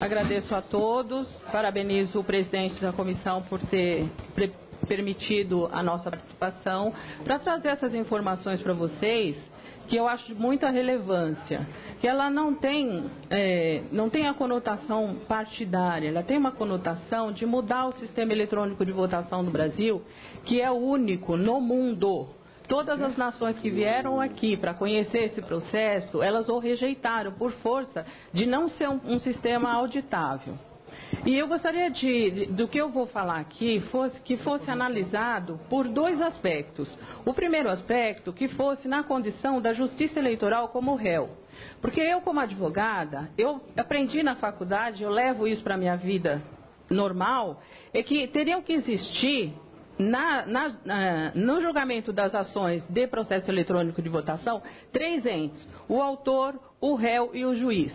Agradeço a todos, parabenizo o presidente da comissão por ter permitido a nossa participação para trazer essas informações para vocês, que eu acho de muita relevância, que ela não tem a conotação partidária, ela tem uma conotação de mudar o sistema eletrônico de votação do Brasil, que é o único no mundo. Todas as nações que vieram aqui para conhecer esse processo, elas o rejeitaram por força de não ser um sistema auditável. E eu gostaria do que eu vou falar aqui, que fosse analisado por dois aspectos. O primeiro aspecto, que fosse na condição da justiça eleitoral como réu. Porque eu, como advogada, eu aprendi na faculdade, eu levo isso para a minha vida normal, é que teriam que existir, no julgamento das ações de processo eletrônico de votação, três entes: o autor, o réu e o juiz.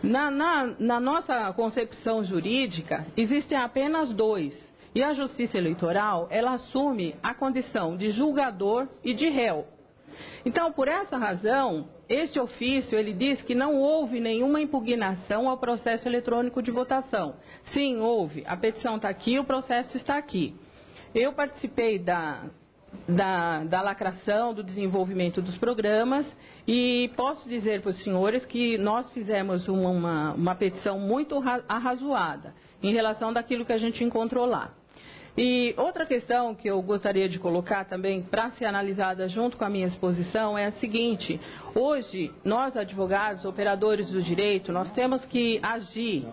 Na nossa concepção jurídica, existem apenas dois. E a Justiça Eleitoral, ela assume a condição de julgador e de réu. Então, por essa razão, este ofício, ele diz que não houve nenhuma impugnação ao processo eletrônico de votação. Sim, houve. A petição está aqui, o processo está aqui. Eu participei da lacração, do desenvolvimento dos programas e posso dizer para os senhores que nós fizemos uma petição muito arrazoada em relação daquilo que a gente encontrou lá. E outra questão que eu gostaria de colocar também para ser analisada junto com a minha exposição é a seguinte: hoje, nós advogados, operadores do direito, nós temos que agir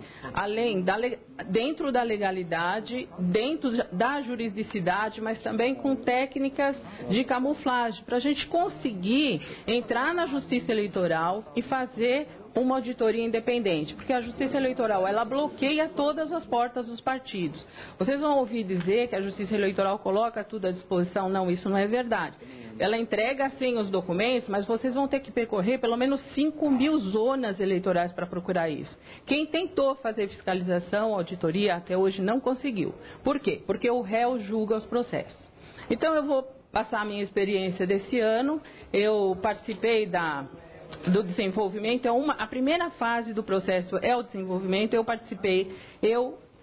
dentro da legalidade, dentro da juridicidade, mas também com técnicas de camuflagem, para a gente conseguir entrar na justiça eleitoral e fazer uma auditoria independente, porque a Justiça Eleitoral, ela bloqueia todas as portas dos partidos. Vocês vão ouvir dizer que a Justiça Eleitoral coloca tudo à disposição. Não, isso não é verdade. Ela entrega sim os documentos, mas vocês vão ter que percorrer pelo menos 5.000 zonas eleitorais para procurar isso. Quem tentou fazer fiscalização, auditoria, até hoje não conseguiu. Por quê? Porque o réu julga os processos. Então eu vou passar a minha experiência desse ano. Eu participei do desenvolvimento. A primeira fase do processo é o desenvolvimento. Eu participei,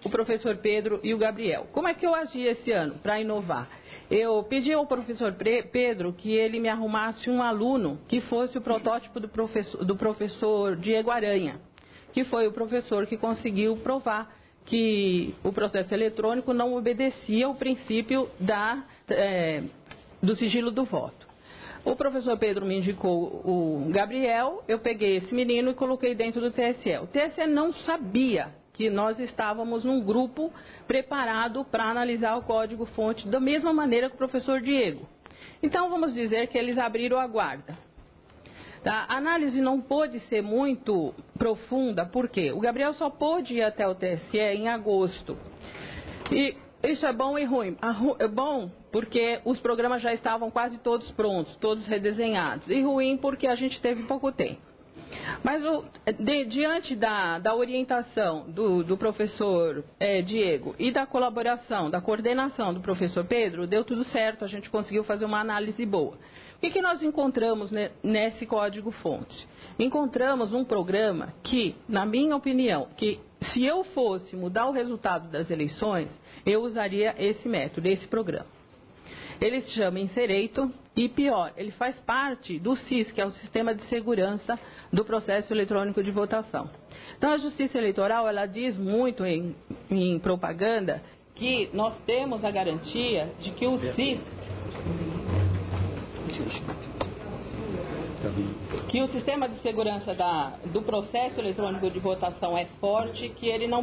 o professor Pedro e o Gabriel. Como é que eu agi esse ano para inovar? Eu pedi ao professor Pedro que ele me arrumasse um aluno que fosse o protótipo do professor Diego Aranha, que foi o professor que conseguiu provar que o processo eletrônico não obedecia ao princípio do sigilo do voto. O professor Pedro me indicou o Gabriel, eu peguei esse menino e coloquei dentro do TSE. O TSE não sabia que nós estávamos num grupo preparado para analisar o código-fonte da mesma maneira que o professor Diego. Então, vamos dizer que eles abriram a guarda. A análise não pôde ser muito profunda, por quê? O Gabriel só pôde ir até o TSE em agosto. E isso é bom e ruim. É bom porque os programas já estavam quase todos prontos, todos redesenhados. E ruim porque a gente teve pouco tempo. Mas diante da orientação do professor Diego e da colaboração, da coordenação do professor Pedro, deu tudo certo, a gente conseguiu fazer uma análise boa. O que nós encontramos nesse código-fonte? Encontramos um programa que, na minha opinião, que se eu fosse mudar o resultado das eleições, eu usaria esse método, esse programa. Ele se chama Inserator e, pior, ele faz parte do SIS, que é o Sistema de Segurança do Processo Eletrônico de Votação. Então, a Justiça Eleitoral, ela diz muito em propaganda que nós temos a garantia de que o SIS... que o Sistema de Segurança do Processo Eletrônico de Votação é forte, que ele não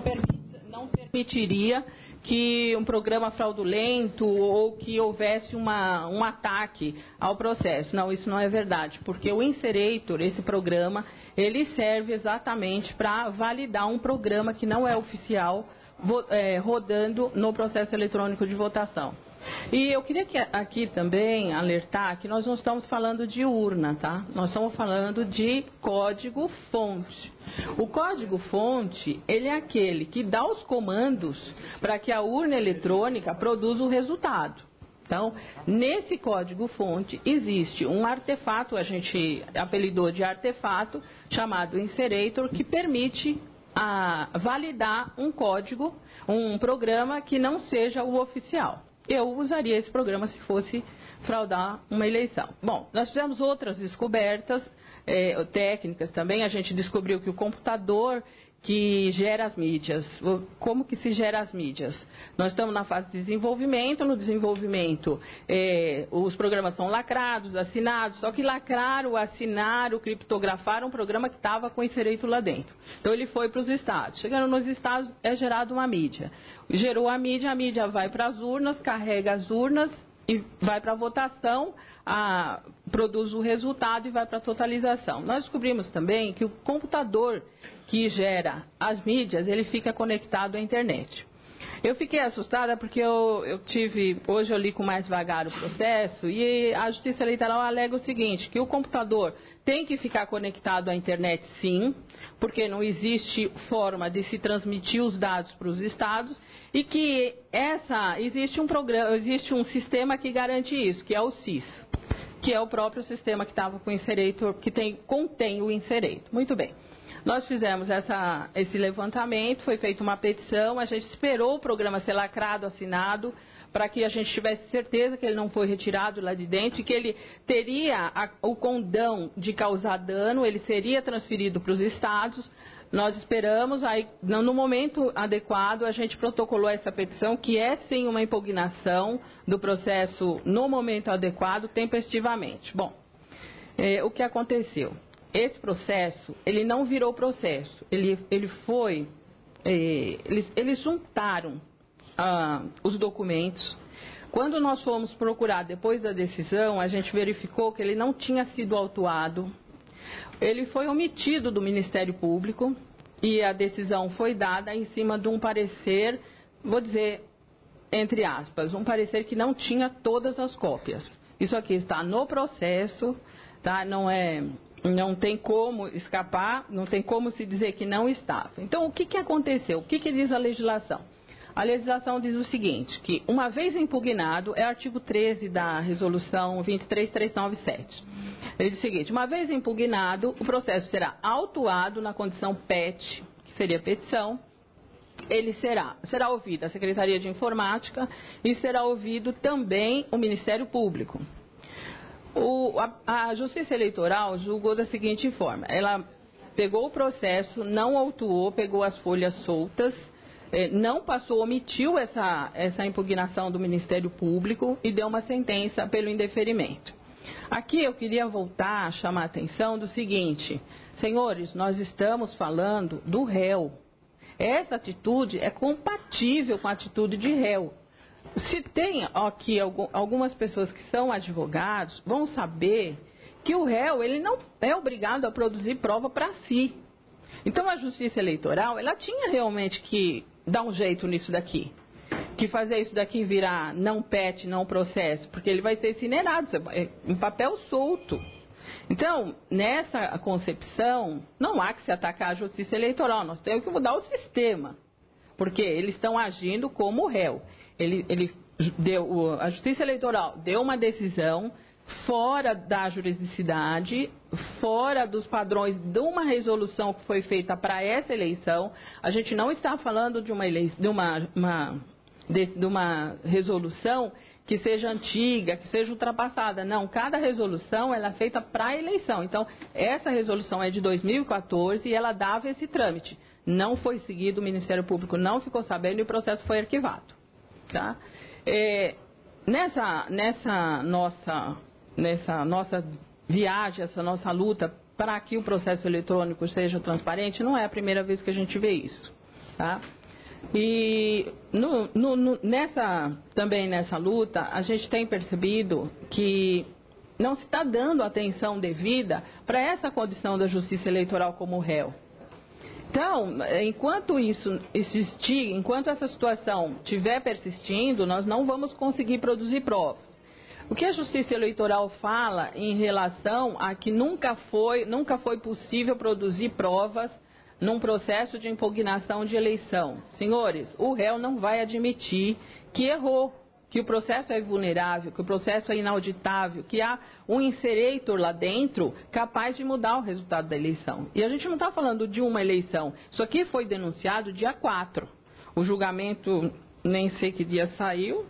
permitiria que um programa fraudulento ou que houvesse um ataque ao processo. Não, isso não é verdade, porque o Inserator, esse programa, ele serve exatamente para validar um programa que não é oficial, rodando no processo eletrônico de votação. E eu queria aqui também alertar que nós não estamos falando de urna, tá? Nós estamos falando de código-fonte. O código-fonte, ele é aquele que dá os comandos para que a urna eletrônica produza o resultado. Então, nesse código-fonte existe um artefato, a gente apelidou de artefato, chamado Inserator, que permite a validar um código, um programa que não seja o oficial. Eu usaria esse programa se fosse fraudar uma eleição. Bom, nós fizemos outras descobertas técnicas também. A gente descobriu que o computador que gera as mídias, como que se gera as mídias? Nós estamos na fase de desenvolvimento. No desenvolvimento, os programas são lacrados, assinados, só que lacrar, assinar, criptografar um programa que estava com insereito lá dentro. Então ele foi para os estados. Chegando nos estados, é gerada uma mídia. Gerou a mídia vai para as urnas, carrega as urnas e vai para a votação, produz o resultado e vai para a totalização. Nós descobrimos também que o computador que gera as mídias, ele fica conectado à internet. Eu fiquei assustada porque hoje eu li com mais vagar o processo e a Justiça Eleitoral alega o seguinte, que o computador tem que ficar conectado à internet sim, porque não existe forma de se transmitir os dados para os estados e que existe um sistema que garante isso, que é o SIS, que é o próprio sistema que estava com o insereito, que contém o insereito. Muito bem. Nós fizemos esse levantamento, foi feita uma petição, a gente esperou o programa ser lacrado, assinado, para que a gente tivesse certeza que ele não foi retirado lá de dentro e que ele teria o condão de causar dano, ele seria transferido para os estados. Nós esperamos, aí no momento adequado a gente protocolou essa petição, que é sim uma impugnação do processo no momento adequado, tempestivamente. Bom, o que aconteceu? Esse processo, ele não virou processo, eles juntaram os documentos. Quando nós fomos procurar depois da decisão, a gente verificou que ele não tinha sido autuado, ele foi omitido do Ministério Público e a decisão foi dada em cima de um parecer, vou dizer, entre aspas, um parecer que não tinha todas as cópias. Isso aqui está no processo, tá? Não tem como escapar, não tem como se dizer que não estava. Então, o que aconteceu? O que diz a legislação? A legislação diz o seguinte, que uma vez impugnado, é o artigo 13 da resolução 23397. Ele diz o seguinte, uma vez impugnado, o processo será autuado na condição PET, que seria petição, ele será ouvido a Secretaria de Informática e será ouvido também o Ministério Público. A Justiça Eleitoral julgou da seguinte forma, ela pegou o processo, não autuou, pegou as folhas soltas, não passou, omitiu essa impugnação do Ministério Público e deu uma sentença pelo indeferimento. Aqui eu queria voltar a chamar a atenção do seguinte, senhores, nós estamos falando do réu. Essa atitude é compatível com a atitude de réu. Se tem aqui algumas pessoas que são advogados, vão saber que o réu ele não é obrigado a produzir prova para si. Então a Justiça Eleitoral ela tinha realmente que dar um jeito nisso daqui, que fazer isso daqui virar não PET, não processo, porque ele vai ser incinerado, em papel solto. Então, nessa concepção, não há que se atacar a Justiça Eleitoral, nós temos que mudar o sistema, porque eles estão agindo como réu. A Justiça Eleitoral deu uma decisão fora da juridicidade, fora dos padrões de uma resolução que foi feita para essa eleição. A gente não está falando de uma resolução que seja antiga, que seja ultrapassada. Não, cada resolução ela é feita para a eleição. Então, essa resolução é de 2014 e ela dava esse trâmite. Não foi seguido, o Ministério Público não ficou sabendo e o processo foi arquivado. Tá? Nessa nossa viagem, essa nossa luta para que o processo eletrônico seja transparente, não é a primeira vez que a gente vê isso. Tá? E também nessa luta, a gente tem percebido que não se está dando atenção devida para essa condição da Justiça Eleitoral como réu. Então, enquanto isso existir, enquanto essa situação estiver persistindo, nós não vamos conseguir produzir provas. O que a Justiça Eleitoral fala em relação a que nunca foi possível produzir provas num processo de impugnação de eleição. Senhores, o réu não vai admitir que errou. que o processo é vulnerável, que o processo é inauditável, que há um inserator lá dentro capaz de mudar o resultado da eleição. E a gente não está falando de uma eleição. Isso aqui foi denunciado dia 4. O julgamento, nem sei que dia saiu.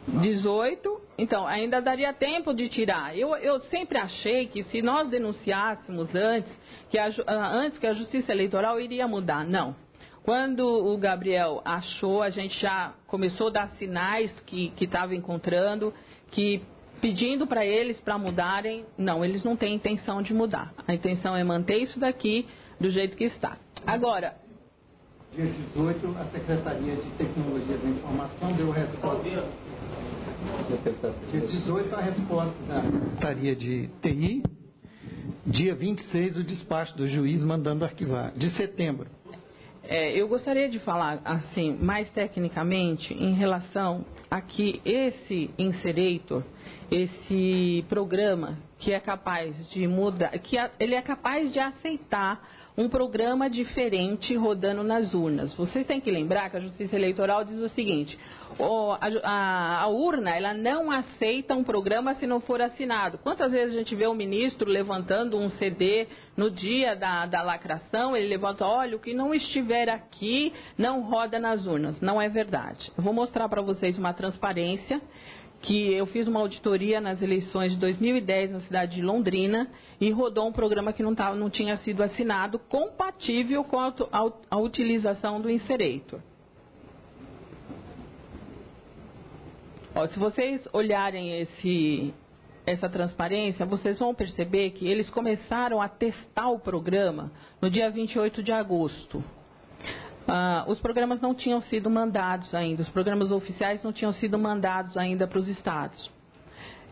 18. Então, ainda daria tempo de tirar. Eu sempre achei que se nós denunciássemos antes que a Justiça Eleitoral iria mudar. Não. Quando o Gabriel achou, a gente já começou a dar sinais que estava encontrando, que pedindo para eles para mudarem, não, eles não têm intenção de mudar. A intenção é manter isso daqui do jeito que está. Agora, dia 18, a Secretaria de Tecnologia da Informação deu resposta. Dia 18, a resposta da Secretaria de TI. Dia 26, o despacho do juiz mandando arquivar. De setembro. Eu gostaria de falar assim mais tecnicamente em relação a que esse inserator, esse programa que é capaz de mudar, ele é capaz de aceitar um programa diferente rodando nas urnas. Vocês têm que lembrar que a Justiça Eleitoral diz o seguinte: a urna ela não aceita um programa se não for assinado. Quantas vezes a gente vê o ministro levantando um CD no dia da lacração, ele levanta, olha, o que não estiver aqui não roda nas urnas. Não é verdade. Eu vou mostrar para vocês uma transparência que eu fiz uma auditoria nas eleições de 2010 na cidade de Londrina e rodou um programa que não tinha sido assinado, compatível com a utilização do inserator. Se vocês olharem essa transparência, vocês vão perceber que eles começaram a testar o programa no dia 28 de agosto. Os programas não tinham sido mandados ainda, os programas oficiais não tinham sido mandados ainda para os estados.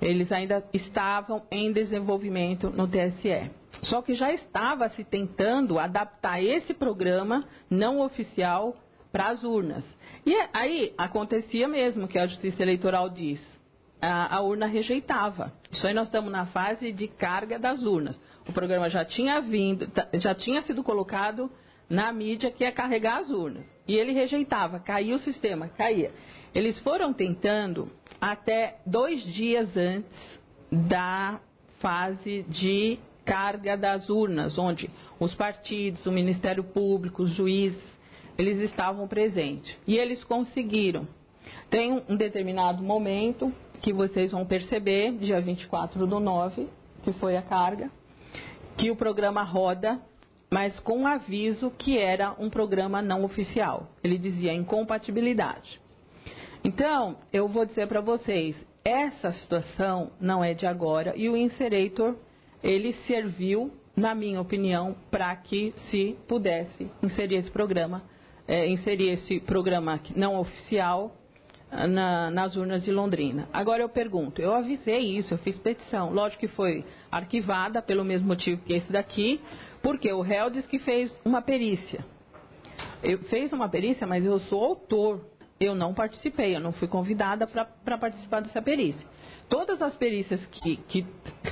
Eles ainda estavam em desenvolvimento no TSE. Só que já estava se tentando adaptar esse programa não oficial para as urnas. E aí acontecia mesmo que a Justiça Eleitoral diz, a urna rejeitava. Isso aí nós estamos na fase de carga das urnas. O programa já tinha sido colocado na mídia que é carregar as urnas. E ele rejeitava, caía o sistema, caía. Eles foram tentando até 2 dias antes da fase de carga das urnas, onde os partidos, o Ministério Público, os juízes, eles estavam presentes. E eles conseguiram. Tem um determinado momento que vocês vão perceber, dia 24/9, que foi a carga, que o programa roda, mas com um aviso que era um programa não oficial. Ele dizia incompatibilidade. Então, eu vou dizer para vocês, essa situação não é de agora e o inserator, ele serviu, na minha opinião, para que se pudesse inserir esse programa não oficial nas urnas de Londrina. Agora eu pergunto, eu avisei isso, eu fiz petição, lógico que foi arquivada pelo mesmo motivo que esse daqui, porque o réu diz que fez uma perícia. Fez uma perícia, mas eu sou autor, eu não participei, eu não fui convidada para participar dessa perícia. Todas as perícias que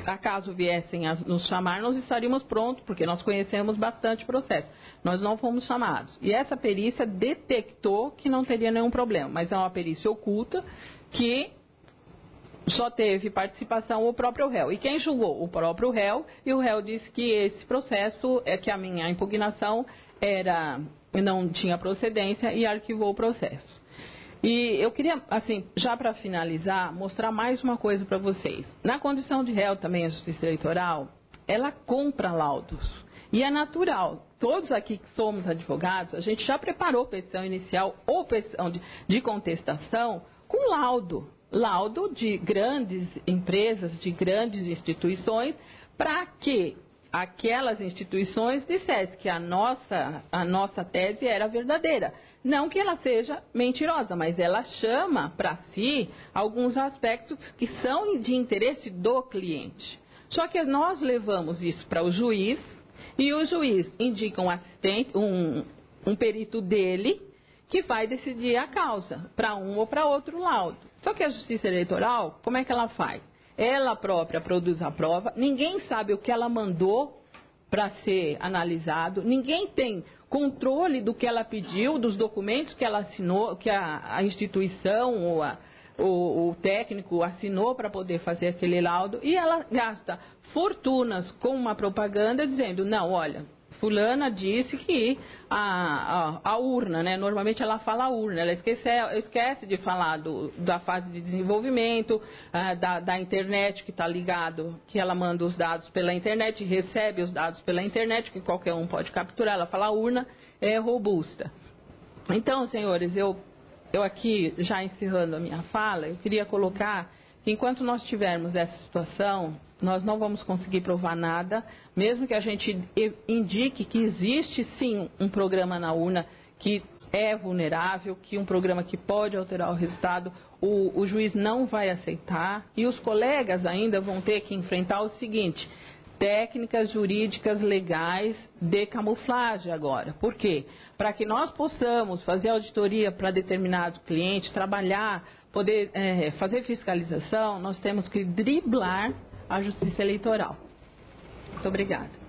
acaso viessem a nos chamar, nós estaríamos prontos, porque nós conhecemos bastante o processo. Nós não fomos chamados. E essa perícia detectou que não teria nenhum problema, mas é uma perícia oculta que só teve participação o próprio réu. E quem julgou? O próprio réu, e o réu disse que esse processo, que a minha impugnação não tinha procedência e arquivou o processo. E eu queria, assim, já para finalizar, mostrar mais uma coisa para vocês. Na condição de réu também, a Justiça Eleitoral, ela compra laudos. E é natural. Todos aqui que somos advogados, a gente já preparou petição inicial ou petição de contestação com laudo. Laudo de grandes empresas, de grandes instituições, para que aquelas instituições dissessem que a nossa tese era verdadeira. Não que ela seja mentirosa, mas ela chama para si alguns aspectos que são de interesse do cliente. Só que nós levamos isso para o juiz e o juiz indica um assistente, um perito dele, que vai decidir a causa para um ou para outro laudo. Só que a Justiça Eleitoral, como é que ela faz? Ela própria produz a prova, ninguém sabe o que ela mandou para ser analisado, ninguém tem controle do que ela pediu, dos documentos que ela assinou, que a instituição ou o técnico assinou para poder fazer aquele laudo, e ela gasta fortunas com uma propaganda dizendo, não, olha, fulana disse que a urna, né? Normalmente ela fala urna, ela esquece de falar da fase de desenvolvimento, da internet que está ligado, que ela manda os dados pela internet, recebe os dados pela internet, que qualquer um pode capturar, ela fala urna, é robusta. Então, senhores, eu aqui, já encerrando a minha fala, eu queria colocar que enquanto nós tivermos essa situação, nós não vamos conseguir provar nada, mesmo que a gente indique que existe sim um programa na urna que é vulnerável, que um programa que pode alterar o resultado, o juiz não vai aceitar, e os colegas ainda vão ter que enfrentar o seguinte: técnicas jurídicas legais de camuflagem agora. Por quê? Para que nós possamos fazer auditoria para determinados clientes, trabalhar, poder fazer fiscalização, nós temos que driblar a justiça eleitoral. Muito obrigada.